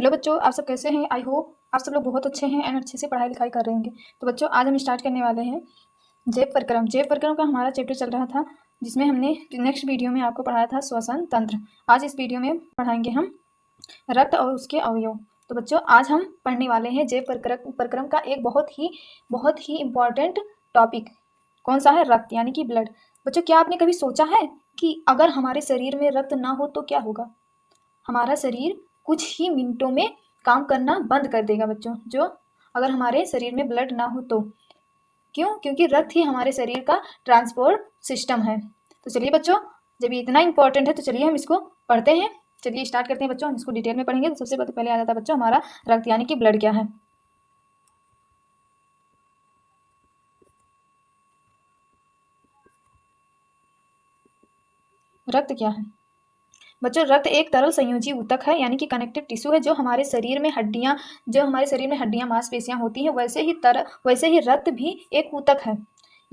Hello बच्चों, आप सब कैसे हैं? आई होप आप सब लोग बहुत अच्छे हैं एंड अच्छे से पढ़ाई लिखाई कर रहे होंगे। तो बच्चों, आज हम स्टार्ट करने वाले हैं जैव प्रक्रम। जैव प्रक्रम का हमारा चैप्टर चल रहा था, जिसमें हमने नेक्स्ट वीडियो में आपको पढ़ाया था श्वसन तंत्र। आज इस वीडियो में पढ़ाएंगे हम रक्त और उसके अवयव। तो बच्चों, आज हम पढ़ने वाले हैं जैव प्रक्रम का एक बहुत ही इम्पॉर्टेंट टॉपिक। कौन सा है? रक्त, यानी कि ब्लड। बच्चों, क्या आपने कभी सोचा है कि अगर हमारे शरीर में रक्त ना हो तो क्या होगा? हमारा शरीर कुछ ही मिनटों में काम करना बंद कर देगा बच्चों। जो अगर हमारे शरीर में ब्लड ना हो तो क्यों? क्योंकि रक्त ही हमारे शरीर का ट्रांसपोर्ट सिस्टम है। तो चलिए बच्चों, जब ये इतना इंपॉर्टेंट है तो चलिए हम इसको पढ़ते हैं। चलिए स्टार्ट करते हैं बच्चों, हम इसको डिटेल में पढ़ेंगे। तो सबसे पहले आ जाता है बच्चों हमारा रक्त, यानी कि ब्लड क्या है। रक्त क्या है बच्चों? रक्त एक तरल संयोजी ऊतक है, यानी कि कनेक्टिव टिश्यू है। जो हमारे शरीर में हड्डियां मांसपेशियां होती हैं, वैसे ही रक्त भी एक ऊतक है।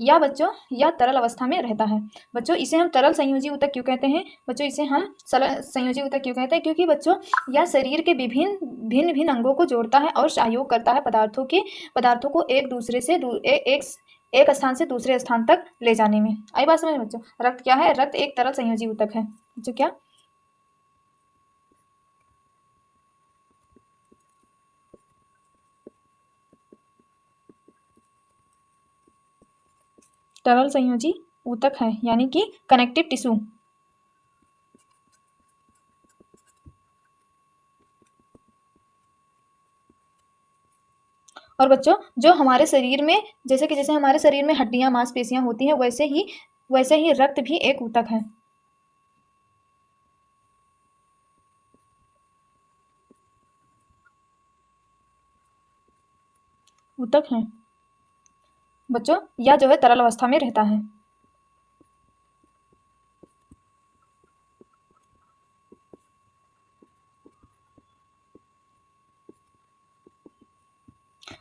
या बच्चों, यह तरल अवस्था में रहता है। बच्चों, इसे हम तरल संयोजी ऊतक क्यों कहते हैं? बच्चों, इसे हम संयोजी ऊतक क्यों कहते हैं? क्योंकि बच्चों, यह शरीर के भिन्न अंगों को जोड़ता है और सहयोग करता है पदार्थों को एक दूसरे से एक स्थान से दूसरे स्थान तक ले जाने में। आई बात समझ में बच्चों? रक्त क्या है? रक्त एक तरल संयोजी ऊतक है। बच्चों, क्या तरल संयोजी ऊतक है, यानी कि कनेक्टिव टिश्यू। और बच्चों, जो हमारे शरीर में जैसे हमारे शरीर में हड्डियां मांसपेशियां होती हैं, वैसे ही रक्त भी एक ऊतक है। ऊतक है बच्चों, यह जो है तरल अवस्था में रहता है।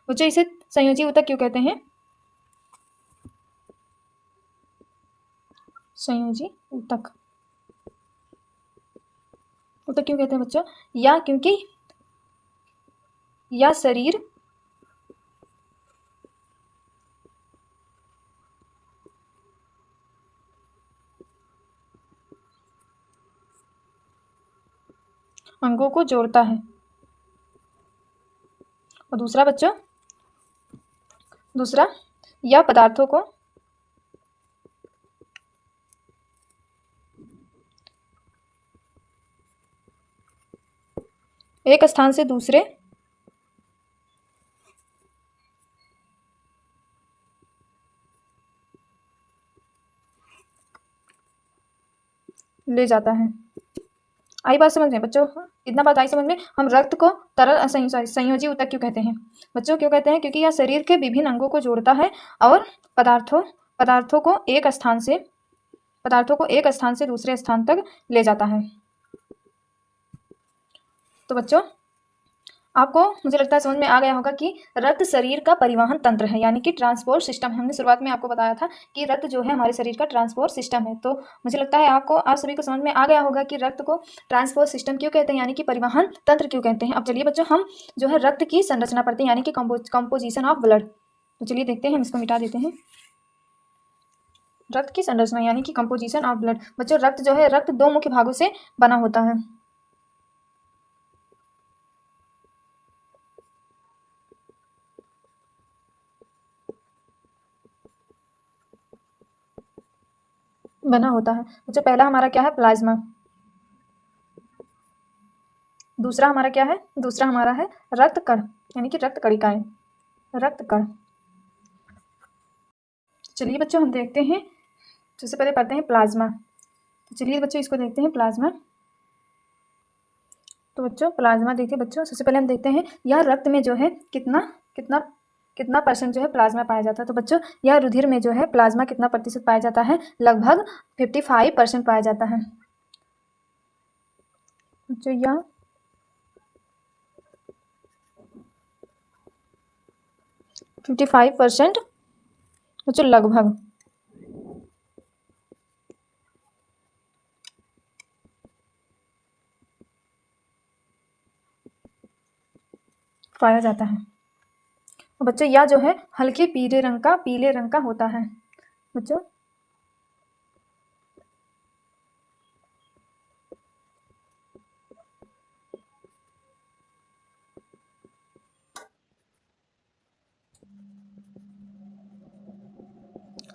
बच्चों, इसे संयोजी ऊतक क्यों कहते हैं? संयोजी ऊतक ऊतक क्यों कहते हैं बच्चों? या क्योंकि यह शरीर अंगों को जोड़ता है। और दूसरा यह पदार्थों को एक स्थान से दूसरे ले जाता है। आई बात समझ में बच्चों? इतना बात आई समझ में? हम रक्त को संयोजी ऊतक क्यों कहते हैं बच्चों? क्यों कहते हैं? क्योंकि यह शरीर के विभिन्न अंगों को जोड़ता है और पदार्थों को एक स्थान से दूसरे स्थान तक ले जाता है। तो बच्चों, आपको मुझे लगता है समझ में आ गया होगा कि रक्त शरीर का परिवहन तंत्र है, यानी कि ट्रांसपोर्ट सिस्टम है। हमने शुरुआत में आपको बताया था कि रक्त जो है हमारे शरीर का ट्रांसपोर्ट सिस्टम है। तो मुझे लगता है आप सभी को समझ में आ गया होगा कि रक्त को ट्रांसपोर्ट सिस्टम क्यों कहते हैं, यानी कि परिवहन तंत्र क्यों कहते हैं। अब चलिए बच्चों, हम जो है रक्त की संरचना पढ़ते हैं, यानी कि कंपोजिशन ऑफ ब्लड। तो चलिए देखते हैं, हम इसको मिटा देते हैं। रक्त की संरचना यानी कि कंपोजिशन ऑफ ब्लड। बच्चों, रक्त दो मुख्य भागों से बना होता है। बच्चों, पहला हमारा क्या है? प्लाज्मा। दूसरा हमारा क्या है? दूसरा हमारा है रक्त कण, यानी कि रक्त कणिकाएं, रक्त कण। चलिए बच्चों, हम देखते हैं, सबसे पहले पढ़ते हैं प्लाज्मा। तो चलिए बच्चों, इसको देखते हैं प्लाज्मा। तो बच्चों, प्लाज्मा देखिए बच्चों, सबसे पहले हम देखते हैं यह रक्त में जो है कितना परसेंट जो है प्लाज्मा पाया जाता है। तो बच्चों, यह रुधिर में जो है प्लाज्मा कितना प्रतिशत पाया जाता है? लगभग 55% पाया जाता है। बच्चों, यह 55% बच्चों लगभग। पाया जाता है। और बच्चों यह जो है हल्के पीले रंग का होता है। बच्चों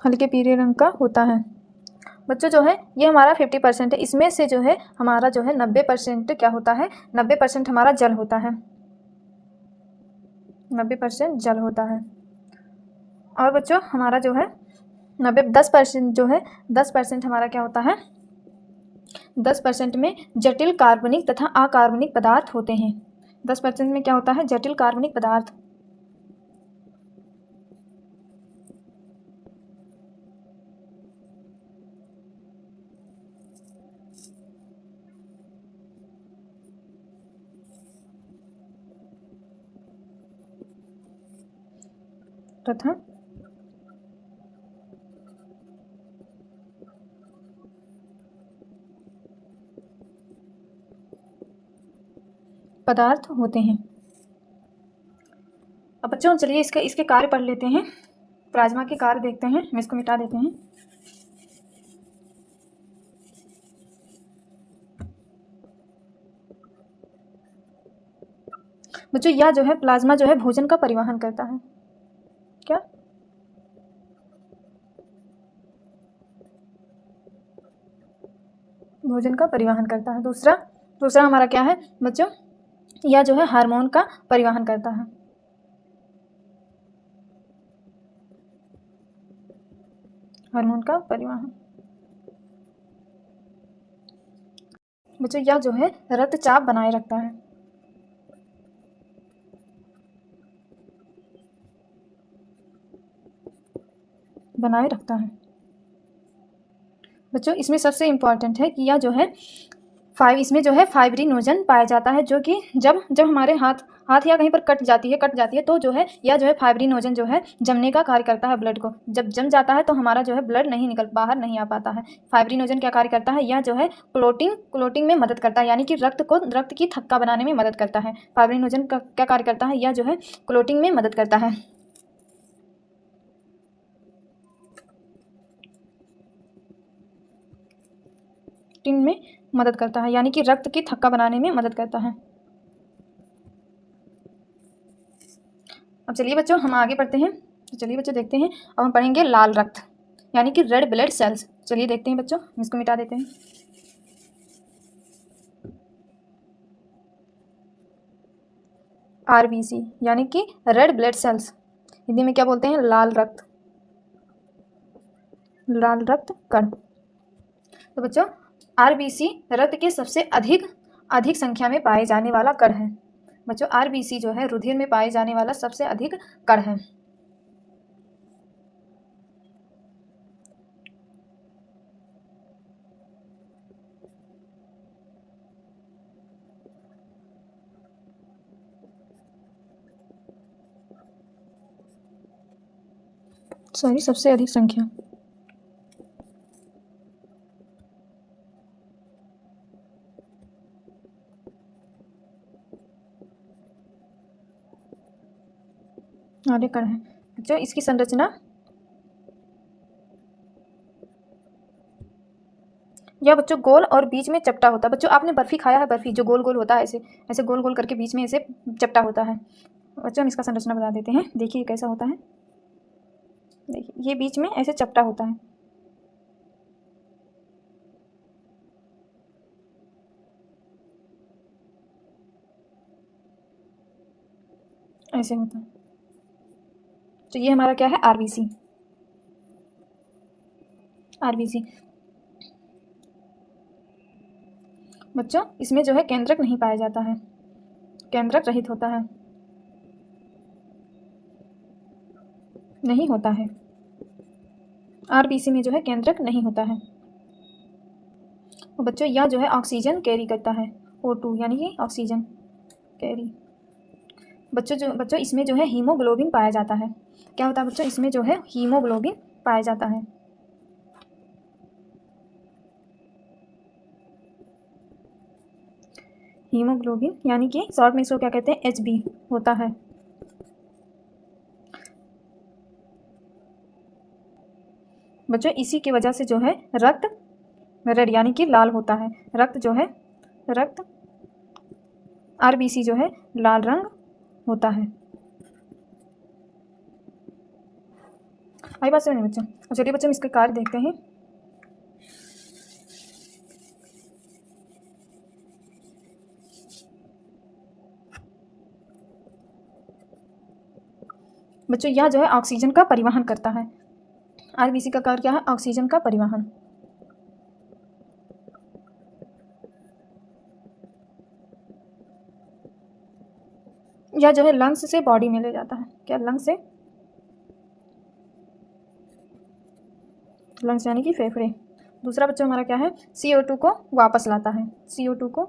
हल्के पीले रंग का होता है। बच्चों जो है ये हमारा 50% है। इसमें से जो है हमारा जो है 90% क्या होता है, 90% हमारा जल होता है, 90% जल होता है। और बच्चों हमारा जो है 10% जो है 10% हमारा क्या होता है, 10% में जटिल कार्बनिक तथा अकार्बनिक पदार्थ होते हैं। 10% में क्या होता है, जटिल कार्बनिक पदार्थ। तथा पदार्थ होते हैं। अब बच्चों चलिए इसके कार्य पढ़ लेते हैं। प्लाज्मा के कार्य देखते हैं। हम इसको मिटा देते हैं। बच्चों यह जो है प्लाज्मा जो है भोजन का परिवहन करता है। क्या? भोजन का परिवहन करता है। दूसरा हमारा क्या है बच्चों, यह जो है हार्मोन का परिवहन करता है। हार्मोन का परिवहन। बच्चों यह जो है रक्तचाप बनाए रखता है। बनाए रखता है। बच्चों इसमें सबसे इम्पॉर्टेंट है कि यह जो है इसमें जो है फाइब्रिनोजन पाया जाता है, जो कि जब हमारे हाथ या कहीं पर कट जाती है तो जो है यह जो है फाइब्रिनोजन जो है जमने का कार्य करता है। ब्लड को जब जम जाता है तो हमारा जो है ब्लड बाहर नहीं आ पाता है। फाइब्रिनोजन क्या कार्य करता है, यह जो है क्लोटिंग में मदद करता है, यानी कि रक्त की थक्का बनाने में मदद करता है। फाइब्रिनोजन का क्या कार्य करता है, यह जो है क्लोटिंग में मदद करता है। में मदद करता है, यानी कि रक्त की थक्का बनाने में मदद करता है। अब चलिए बच्चों हम आगे पढ़ते हैं। तो चलिए बच्चों देखते हैं। अब हम पढ़ेंगे लाल रक्त, यानी कि रेड ब्लड सेल्स। चलिए देखते हैं बच्चों, इसको मिटा देते हैं। आरबीसी यानी कि रेड ब्लड सेल्स, हिंदी में क्या बोलते हैं, लाल रक्त कण। तो बच्चों आरबीसी रक्त के सबसे अधिक संख्या में पाए जाने वाला कण है। बच्चों आरबीसी जो है रुधिर में पाए जाने वाला सबसे अधिक कण है। सबसे अधिक संख्या। आगे कण है बच्चों। इसकी संरचना यह बच्चों गोल और बीच में चपटा होता है। बच्चों आपने बर्फी खाया है, बर्फी जो गोल गोल होता है, ऐसे गोल गोल करके बीच में ऐसे चपटा होता है। बच्चों हम इसका संरचना बता देते हैं। देखिए कैसा होता है। देखिए ये बीच में ऐसे चपटा होता है, ऐसे होता है। तो ये हमारा क्या है, आरबीसी। बच्चों इसमें जो है केंद्रक नहीं पाया जाता है, केंद्रक रहित होता है, नहीं होता है। आरबीसी में जो है केंद्रक नहीं होता है। और बच्चों यह जो है ऑक्सीजन कैरी करता है, O2 यानी कि ऑक्सीजन कैरी। बच्चों इसमें जो है हीमोग्लोबिन पाया जाता है। क्या होता है बच्चों, इसमें जो है हीमोग्लोबिन पाया जाता है। हीमोग्लोबिन, यानी कि शॉर्ट में इसको क्या कहते हैं, HB होता है। बच्चों इसी की वजह से जो है रक्त रेड यानी कि लाल होता है। रक्त जो है, रक्त RBC जो है लाल रंग होता है। आई बात समझ में बच्चों? अब चलिए बच्चों इसके कार्य देखते हैं। बच्चों यह जो है ऑक्सीजन का परिवहन करता है। RBC का कार्य क्या है, ऑक्सीजन का परिवहन। यह जो है लंग्स से बॉडी में ले जाता है। क्या, लंग्स से, लंग्स यानी कि फेफड़े। दूसरा बच्चों हमारा क्या है, CO2 को वापस लाता है। CO2 को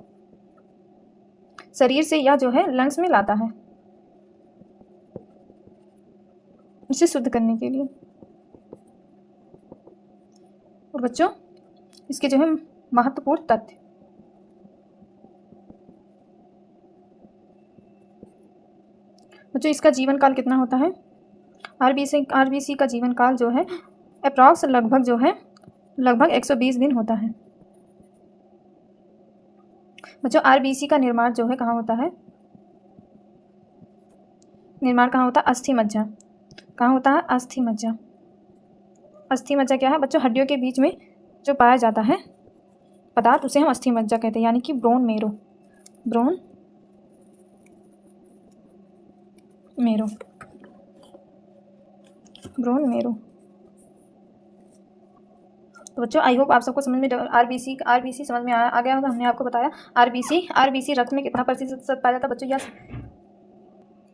शरीर से यह जो है लंग्स में लाता है, इसे शुद्ध करने के लिए। और बच्चों इसके जो है महत्वपूर्ण तथ्य, बच्चों इसका जीवन काल कितना होता है। RBC का जीवन काल जो है अप्रॉक्स लगभग 120 दिन होता है। बच्चों RBC का निर्माण जो है कहाँ होता है, निर्माण कहाँ होता है, अस्थि मज्जा। कहाँ होता है, अस्थि मज्जा। अस्थि मज्जा क्या है बच्चों, हड्डियों के बीच में जो पाया जाता है पदार्थ उसे हम अस्थि मज्जा कहते हैं, यानी कि ब्रोन मेरो। ब्रोन मेरो, ब्रोन मेरो। तो बच्चों आई होप आप सबको समझ में RBC समझ में आ गया होगा। हमने आपको बताया RBC रक्त में कितना प्रतिशत पाया जाता है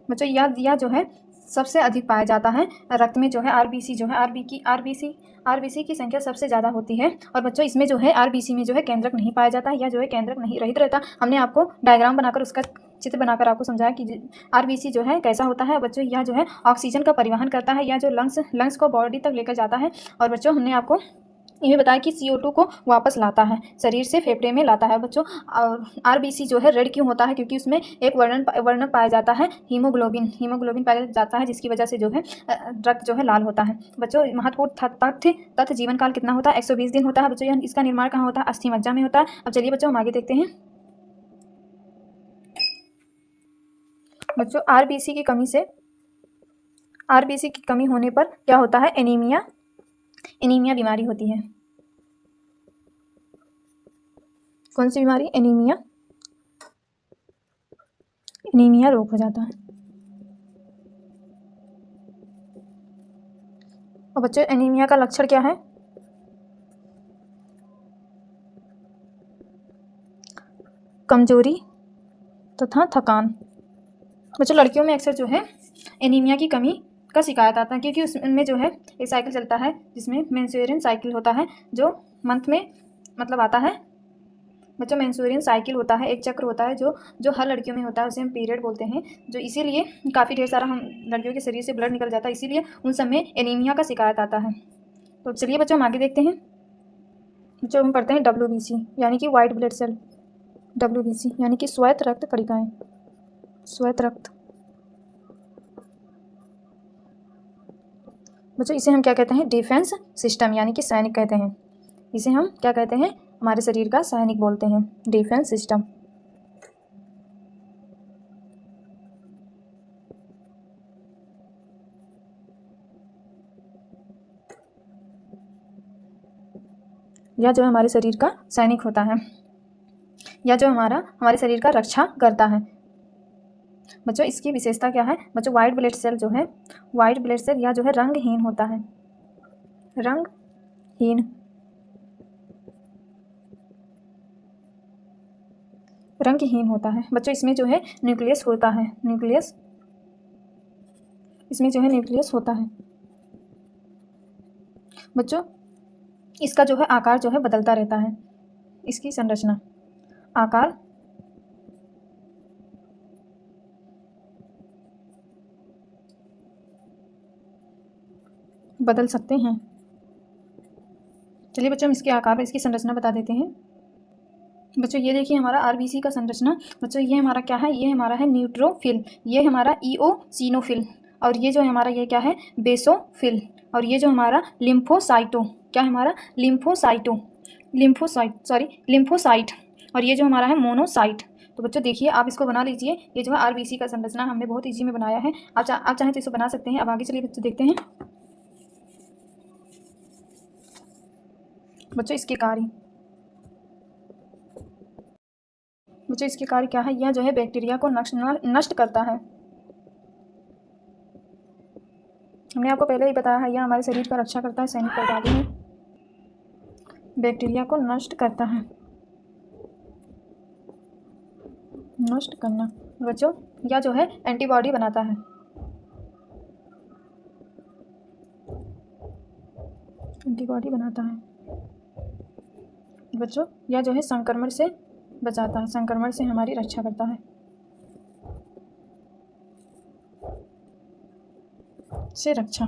बच्चों यह जो है सबसे अधिक पाया जाता है रक्त में जो है। RBC जो है RBC की संख्या सबसे ज़्यादा होती है। और बच्चों इसमें जो है RBC में जो है केंद्रक नहीं पाया जाता है, या जो है केंद्रक नहीं रहित रहता। हमने आपको डायग्राम बनाकर, उसका चित्र बनाकर आपको समझाया कि RBC जो है कैसा होता है। बच्चों यह जो है ऑक्सीजन का परिवहन करता है, या जो लंग्स को बॉडी तक लेकर जाता है। और बच्चों हमने आपको ये बताया कि CO2 को वापस लाता है, शरीर से फेफड़े में लाता है। बच्चों RBC जो है रेड क्यों होता है, क्योंकि उसमें एक वर्णक पाया जाता है, हीमोग्लोबिन पाया जाता है, जिसकी वजह से जो है रक्त जो है लाल होता है। बच्चों महत्वपूर्ण तथ्य जीवन काल कितना होता है, 120 दिन होता है। बच्चों इसका निर्माण कहाँ होता है, अस्थि मज्जा में होता है। अब चलिए बच्चों हम आगे देखते हैं। बच्चों RBC की कमी होने पर क्या होता है, एनीमिया बीमारी होती है। कौन सी बीमारी, एनीमिया रोग हो जाता है। और बच्चों एनीमिया का लक्षण क्या है, कमजोरी तथा थकान। बच्चों लड़कियों में अक्सर जो है एनीमिया की कमी का शिकायत आता है, क्योंकि उसमें जो है एक साइकिल चलता है जिसमें मेंस्ट्रुएशन साइकिल होता है, जो मंथ में मतलब आता है। बच्चों मेंस्ट्रुएशन साइकिल होता है, एक चक्र होता है जो हर लड़कियों में होता है, उसे हम पीरियड बोलते हैं। जो इसीलिए काफ़ी ढेर सारा हम लड़कियों के शरीर से ब्लड निकल जाता है, इसीलिए उन सब में एनीमिया का शिकायत आता है। तो चलिए बच्चों हम आगे देखते हैं। बच्चों हम पढ़ते हैं WBC यानी कि वाइट ब्लड सेल। WBC यानी कि श्वेत रक्त कणिकाएं, श्वेत रक्त। बच्चों इसे हम क्या कहते हैं, डिफेंस सिस्टम यानी कि सैनिक कहते हैं। इसे हम क्या कहते हैं, हमारे शरीर का सैनिक बोलते हैं, डिफेंस सिस्टम। यह जो हमारे शरीर का सैनिक होता है, या जो हमारे शरीर का रक्षा करता है। बच्चों इसकी विशेषता क्या है, बच्चों वाइट ब्लड सेल जो है, वाइट ब्लड सेल या जो है रंगहीन होता है, रंगहीन होता है। बच्चों इसमें जो है न्यूक्लियस होता है, इसमें जो है न्यूक्लियस होता है। बच्चों इसका जो है आकार जो है बदलता रहता है, इसकी संरचना, आकार बदल सकते हैं। चलिए बच्चों हम इसके आकार, इसकी संरचना बता देते हैं। बच्चों ये देखिए हमारा आरबीसी का संरचना। बच्चों ये हमारा क्या है, ये हमारा है न्यूट्रोफिल, ये हमारा ईओसिनोफिल, और ये जो है हमारा ये क्या है, बेसोफिल, और ये जो हमारा लिम्फोसाइटो, क्या है हमारा लिम्फोसाइट, और ये जो हमारा है मोनोसाइट। तो बच्चों देखिए आप इसको बना लीजिए। ये जो है आरबीसी का संरचना हमने बहुत ईजी में बनाया है। आप चाहें तो इसको बना सकते हैं। अब आगे चलिए बच्चों देखते हैं बच्चों इसके कार्य। बच्चों इसके कार्य क्या है, यह जो है बैक्टीरिया को नष्ट करता है। हमने आपको पहले ही बताया है, यह हमारे शरीर का रक्षा करता है, सैनिक प्रणाली में बैक्टीरिया को नष्ट करता है। नष्ट करना बच्चों, यह जो है एंटीबॉडी बनाता है। एंटीबॉडी बनाता है बच्चों। यह जो है संक्रमण से बचाता है, संक्रमण से हमारी रक्षा करता है, से रक्षा।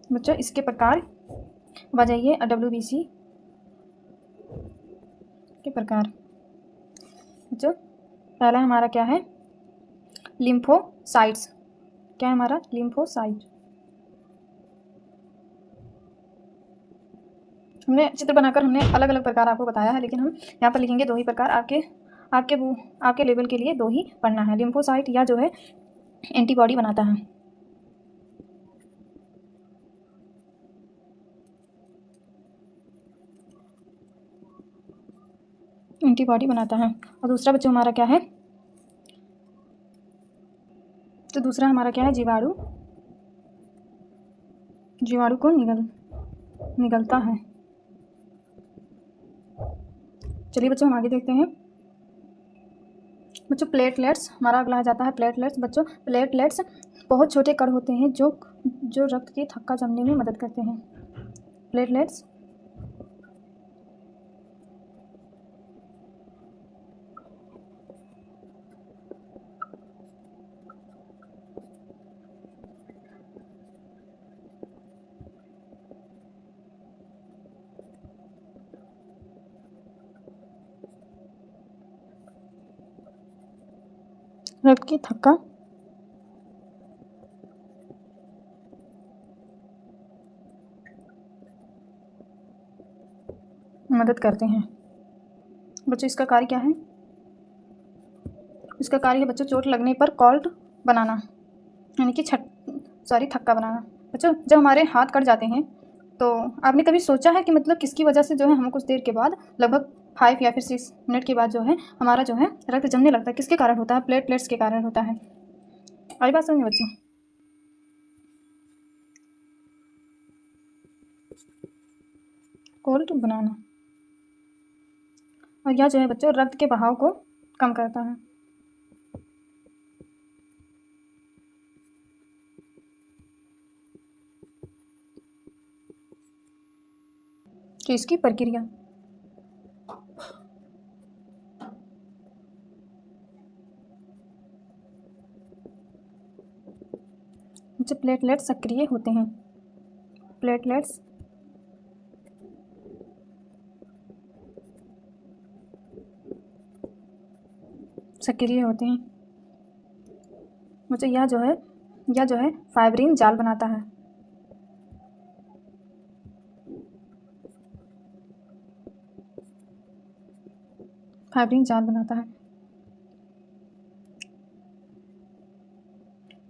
बच्चों इसके प्रकार बताइए, WBC के प्रकार। बच्चों पहला हमारा क्या है, लिम्फोसाइट्स। क्या है हमारा, लिम्फोसाइट। हमने चित्र बनाकर हमने अलग अलग प्रकार आपको बताया है, लेकिन हम यहाँ पर लिखेंगे 2 ही प्रकार। आपके लेवल के लिए 2 ही पढ़ना है। लिम्फोसाइट या जो है एंटीबॉडी बनाता है। एंटीबॉडी बनाता है। और दूसरा बच्चों हमारा क्या है, तो दूसरा हमारा क्या है, जीवाणु। जीवाणु को निगलता है। चलिए बच्चों हम आगे देखते हैं। बच्चों प्लेटलेट्स हमारा अगला आ जाता है। प्लेटलेट्स बच्चों, प्लेटलेट्स बहुत छोटे कण होते हैं जो रक्त की थक्का जमने में मदद करते हैं। प्लेटलेट्स रक्त की थक्का मदद करते हैं। बच्चों इसका कार्य क्या है, इसका कार्य है बच्चों चोट लगने पर कॉल्ट बनाना, यानी कि थक्का बनाना। बच्चों जब हमारे हाथ कट जाते हैं तो आपने कभी सोचा है कि मतलब किसकी वजह से जो है हम कुछ देर के बाद, लगभग 5 या फिर 6 मिनट के बाद जो है हमारा जो है रक्त जमने लगता है, किसके कारण होता है, प्लेटलेट्स के कारण होता है। आई बात समझ बच्चों। कोल्ट बनाना, और यह जो है बच्चों रक्त के बहाव को कम करता है। तो इसकी प्रक्रिया, जब प्लेटलेट्स सक्रिय होते हैं, प्लेटलेट्स सक्रिय होते हैं बच्चों, यह जो है फाइब्रिन जाल बनाता है। फाइब्रिन जाल बनाता है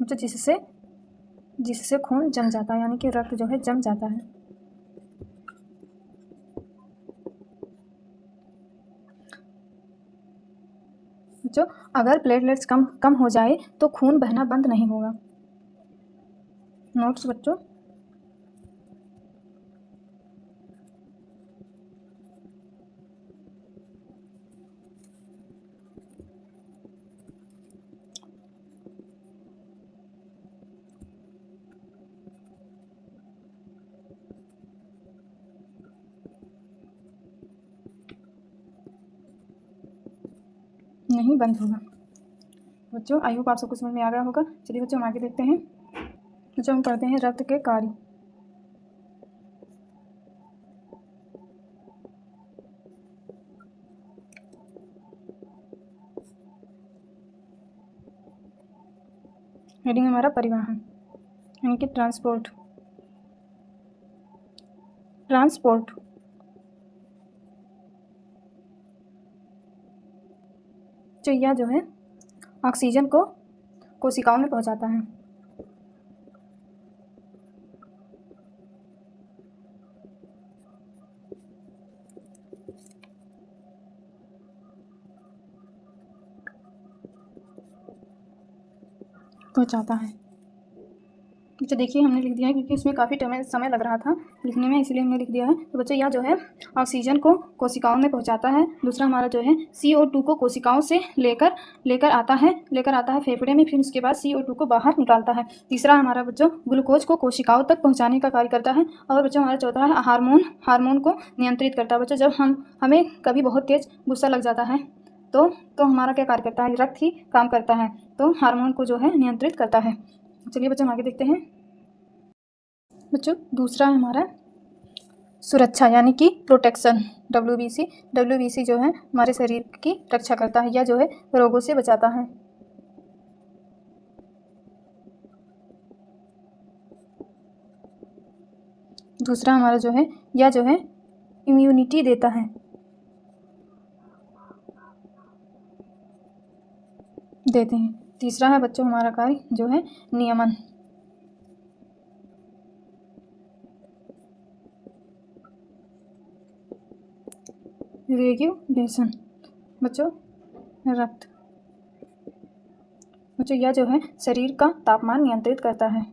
बच्चों, जिससे खून जम जाता है, यानी कि रक्त जो है जम जाता है। बच्चों अगर प्लेटलेट्स कम हो जाए तो खून बहना बंद नहीं होगा। नोट्स बच्चों, नहीं बंद होगा। बच्चों आई होप आप सबको समझ में आ गया होगा। चलिए बच्चों हम आगे देखते हैं। बच्चों हम पढ़ते हैं रक्त के कार्य। हेडिंग हमारा परिवहन यानी कि ट्रांसपोर्ट। यह जो है ऑक्सीजन को कोशिकाओं में पहुंचाता है। बच्चों देखिए हमने लिख दिया है, क्योंकि इसमें काफ़ी समय लग रहा था लिखने में, इसलिए हमने लिख दिया है। तो बच्चों यह जो है ऑक्सीजन को कोशिकाओं में पहुंचाता है। दूसरा हमारा जो है CO2 को कोशिकाओं से लेकर आता है फेफड़े में, फिर उसके बाद CO2 को बाहर निकालता है। तीसरा हमारा बच्चों ग्लूकोज को कोशिकाओं तक पहुँचाने का कार्य करता है। और बच्चों हमारा चौथा है हार्मोन को नियंत्रित करता है। बच्चों जब हमें कभी बहुत तेज़ गुस्सा लग जाता है तो हमारा क्या कार्य करता है, रक्त ही काम करता है, तो हार्मोन को जो है नियंत्रित करता है। चलिए बच्चों हम आगे देखते हैं। बच्चों दूसरा है हमारा सुरक्षा यानी कि प्रोटेक्शन। WBC जो है हमारे शरीर की रक्षा करता है, या जो है रोगों से बचाता है। दूसरा हमारा जो है यह जो है इम्यूनिटी देता है। तीसरा है बच्चों हमारा कार्य जो है नियमन। रेगुलेशन। बच्चों यह जो है शरीर का तापमान नियंत्रित करता है।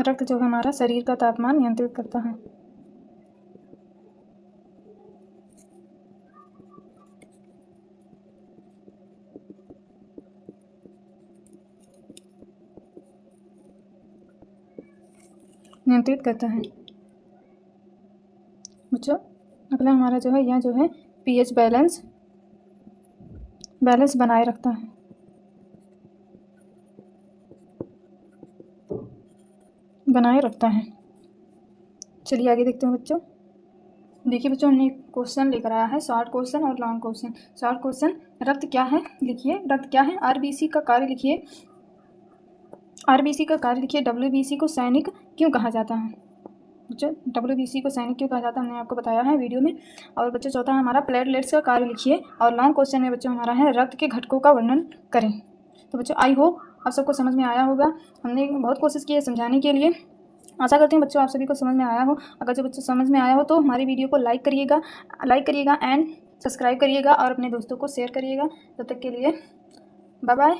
रक्त जो है हमारा शरीर का तापमान नियंत्रित करता है। बच्चों अगला हमारा जो है यह जो है pH बैलेंस बनाए रखता है। चलिए आगे देखते हैं बच्चों। देखिए बच्चों हमने एक क्वेश्चन लेकर आया है, शॉर्ट क्वेश्चन और लॉन्ग क्वेश्चन। शॉर्ट क्वेश्चन, रक्त क्या है लिखिए। रक्त क्या है? RBC का कार्य लिखिए। WBC को सैनिक क्यों कहा जाता है? बच्चों WBC को सैनिक क्यों कहा जाता है हमने आपको बताया है वीडियो में। और बच्चों चौथा हमारा प्लेटलेट्स का कार्य लिखिए। और लॉन्ग क्वेश्चन में बच्चों हमारा है रक्त के घटकों का वर्णन करें। तो बच्चों आई होप आप सबको समझ में आया होगा। हमने बहुत कोशिश की है समझाने के लिए। आशा करती हूँ बच्चों आप सभी को समझ में आया हो। अगर जो बच्चों समझ में आया हो तो हमारी वीडियो को लाइक करिएगा एंड सब्सक्राइब करिएगा और अपने दोस्तों को शेयर करिएगा। तब तक के लिए बाय बाय।